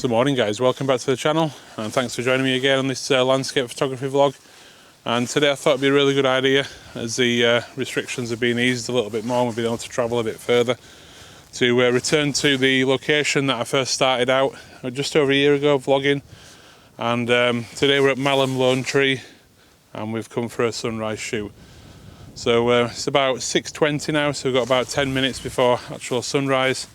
Good morning guys, welcome back to the channel and thanks for joining me again on this landscape photography vlog. And today I thought it'd be a really good idea, as the restrictions have been eased a little bit more and we've been able to travel a bit further, to return to the location that I first started out just over a year ago vlogging. And today we're at Malham Lone Tree and we've come for a sunrise shoot. So it's about 6:20 now, so we've got about 10 minutes before actual sunrise.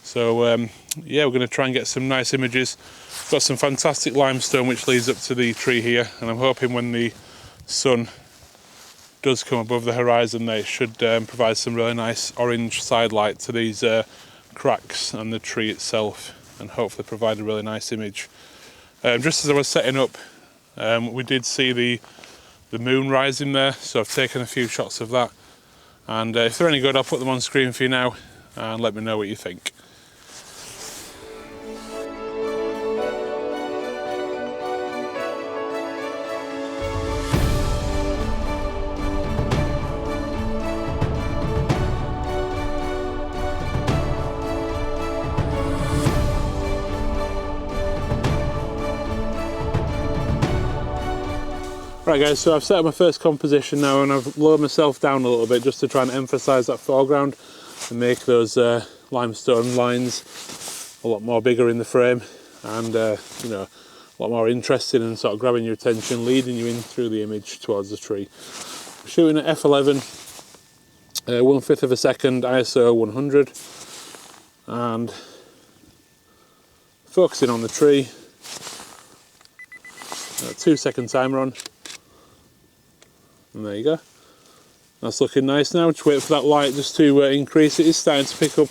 So yeah, we're going to try and get some nice images. We've got some fantastic limestone which leads up to the tree here, and I'm hoping when the sun does come above the horizon there, it should provide some really nice orange side light to these cracks and the tree itself, and hopefully provide a really nice image. Just as I was setting up, we did see the moon rising there, so I've taken a few shots of that, and if they're any good I'll put them on screen for you now and let me know what you think. Right guys, so I've set up my first composition now and I've lowered myself down a little bit just to try and emphasise that foreground and make those limestone lines a lot more bigger in the frame, and you know, a lot more interesting and sort of grabbing your attention, leading you in through the image towards the tree. I'm shooting at f11, 1/5 of a second, ISO 100, and focusing on the tree. 2-second timer on. And there you go. That's looking nice now. Just wait for that light just to increase. It is starting to pick up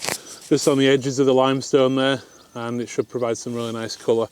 just on the edges of the limestone there, and it should provide some really nice colour.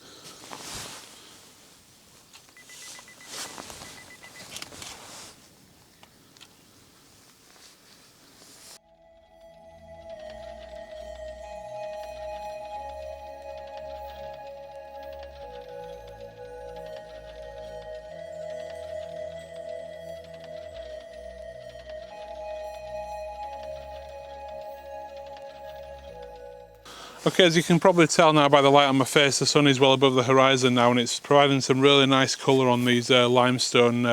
Okay, as you can probably tell now by the light on my face, the sun is well above the horizon now, and it's providing some really nice colour on these limestone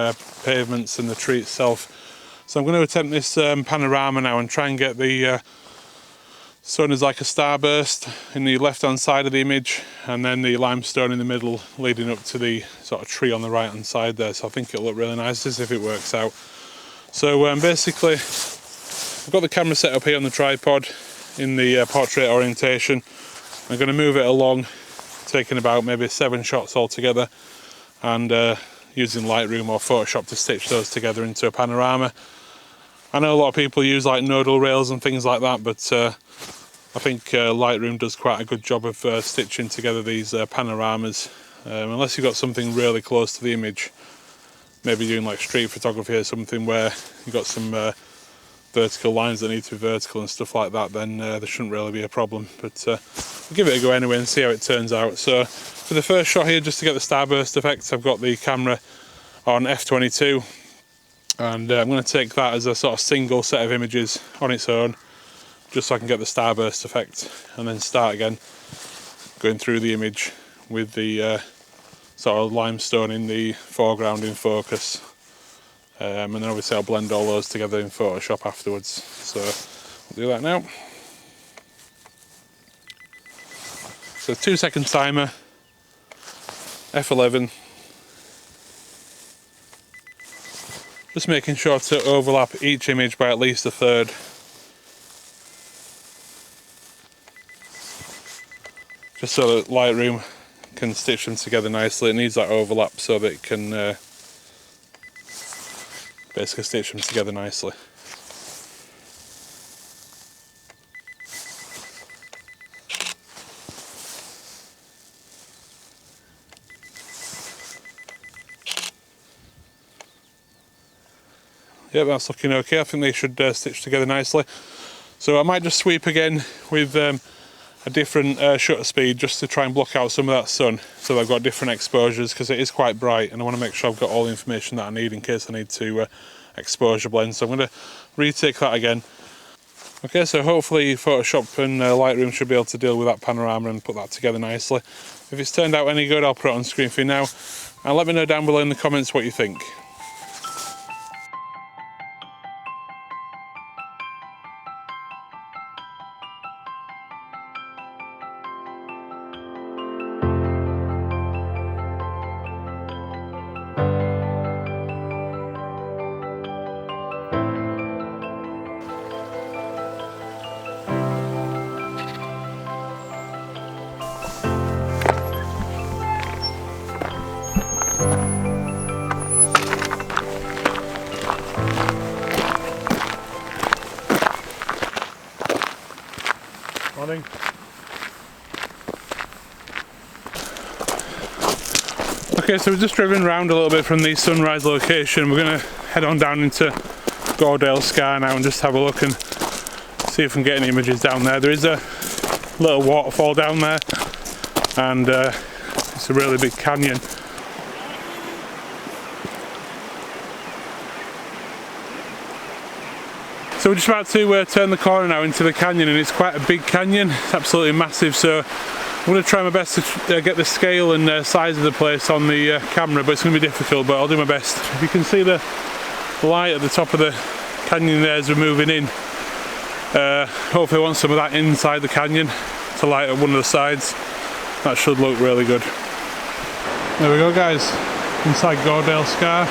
pavements and the tree itself. So I'm going to attempt this panorama now and try and get the sun as like a starburst in the left hand side of the image, and then the limestone in the middle leading up to the sort of tree on the right hand side there. So I think it'll look really nice as if it works out. So basically I've got the camera set up here on the tripod in the portrait orientation. I'm going to move it along, taking about maybe 7 shots altogether, and using Lightroom or Photoshop to stitch those together into a panorama. I know a lot of people use like nodal rails and things like that, but I think Lightroom does quite a good job of stitching together these panoramas, unless you've got something really close to the image, maybe doing like street photography or something where you've got some vertical lines that need to be vertical and stuff like that, then there shouldn't really be a problem. But we'll give it a go anyway and see how it turns out. So for the first shot here, just to get the starburst effect, I've got the camera on f22, and I'm going to take that as a sort of single set of images on its own, just so I can get the starburst effect, and then start again going through the image with the sort of limestone in the foreground in focus. And then obviously I'll blend all those together in Photoshop afterwards. So we'll do that now. So 2-second timer, f11. Just making sure to overlap each image by at least a third. Just so that Lightroom can stitch them together nicely. It needs that overlap so that it can basically stitch them together nicely. Yep, that's looking okay. I think they should stitch together nicely. So I might just sweep again with a different shutter speed, just to try and block out some of that sun, so that I've got different exposures, because it is quite bright and I want to make sure I've got all the information that I need in case I need to exposure blend. So I'm going to retake that again. Okay, so hopefully Photoshop and Lightroom should be able to deal with that panorama and put that together nicely. If it's turned out any good, I'll put it on screen for you now, and let me know down below in the comments what you think. Morning. Okay, so we've just driven around a little bit from the sunrise location. We're going to head on down into Goredale Scar now and just have a look and see if we can get any images down there. There is a little waterfall down there, and it's a really big canyon. So we're just about to turn the corner now into the canyon, and it's quite a big canyon. It's absolutely massive, so I'm going to try my best to get the scale and size of the place on the camera, but it's going to be difficult, but I'll do my best. If you can see the light at the top of the canyon there as we're moving in, hopefully I want some of that inside the canyon to light up one of the sides. That should look really good. There we go, guys, inside Goredale Scar.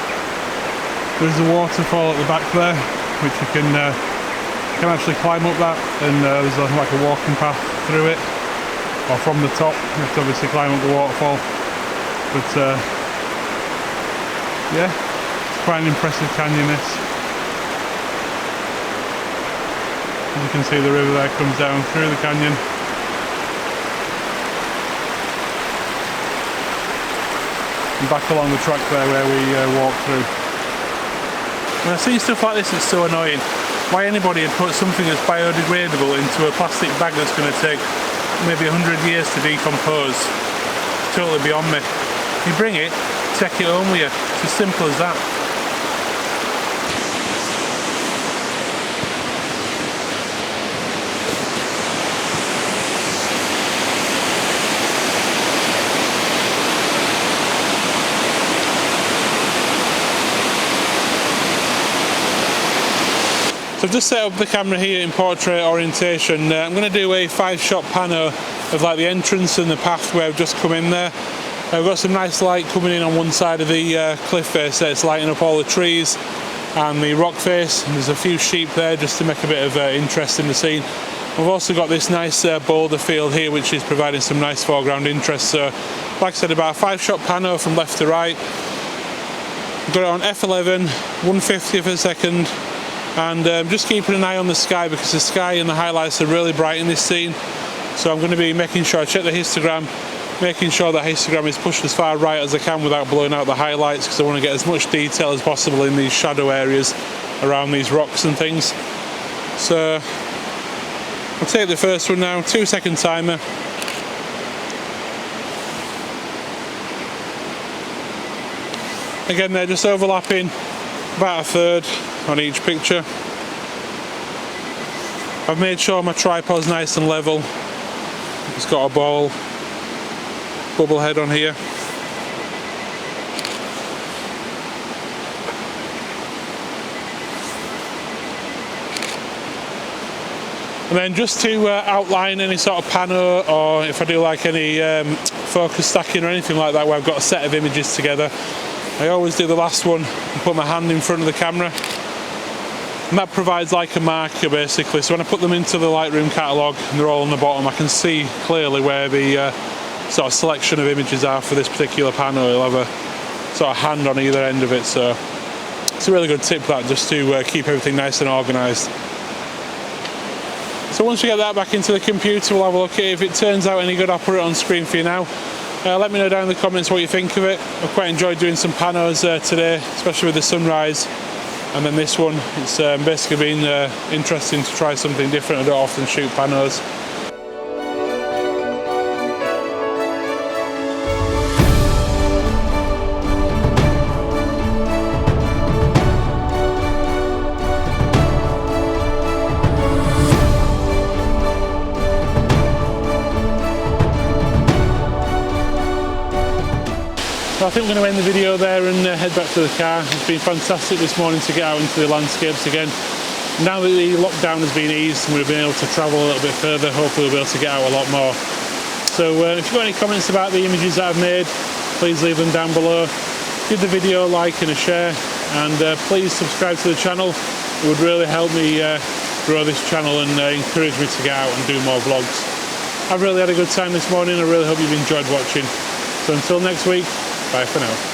There's a waterfall at the back there, which you can actually climb up that, and there's like a walking path through it, or from the top. You have to obviously climb up the waterfall, but yeah, it's quite an impressive canyon this. As you can see, the river there comes down through the canyon. And back along the track there where we walked through. When I see stuff like this, it's so annoying. Why anybody would put something that's biodegradable into a plastic bag that's going to take maybe 100 years to decompose? Totally beyond me. You bring it, take it home with you. It's as simple as that. So I've just set up the camera here in portrait orientation. I'm going to do a 5-shot pano of like the entrance and the path where I've just come in there. I've got some nice light coming in on one side of the cliff face there. It's lighting up all the trees and the rock face, and there's a few sheep there just to make a bit of interest in the scene. We've also got this nice boulder field here, which is providing some nice foreground interest. So like I said, about a 5-shot pano from left to right. I've got it on f11, 1/50th of a second. And just keeping an eye on the sky, because the sky and the highlights are really bright in this scene. So I'm going to be making sure I check the histogram, making sure that histogram is pushed as far right as I can without blowing out the highlights, because I want to get as much detail as possible in these shadow areas around these rocks and things. So I'll take the first one now, 2-second timer. Again, they're just overlapping about a third on each picture. I've made sure my tripod's nice and level. It's got a bubble head on here. And then just to outline any sort of pano, or if I do like any focus stacking or anything like that where I've got a set of images together, I always do the last one and put my hand in front of the camera, and that provides like a marker basically. So when I put them into the Lightroom catalogue and they're all on the bottom, I can see clearly where the sort of selection of images are for this particular pano. You'll have a sort of hand on either end of it, so it's a really good tip that, just to keep everything nice and organised. So once we get that back into the computer, we'll have a look at it. If it turns out any good, I'll put it on screen for you now. Let me know down in the comments what you think of it. I've quite enjoyed doing some panos today, especially with the sunrise. And then this one, it's basically been interesting to try something different. I don't often shoot panos. think we're going to end the video there and head back to the car. It's been fantastic this morning to get out into the landscapes again. Now that the lockdown has been eased and we've been able to travel a little bit further, hopefully we'll be able to get out a lot more. So if you've got any comments about the images that I've made, please leave them down below. Give the video a like and a share, and please subscribe to the channel. It would really help me grow this channel and encourage me to get out and do more vlogs. I've really had a good time this morning. I really hope you've enjoyed watching. So until next week, bye for now.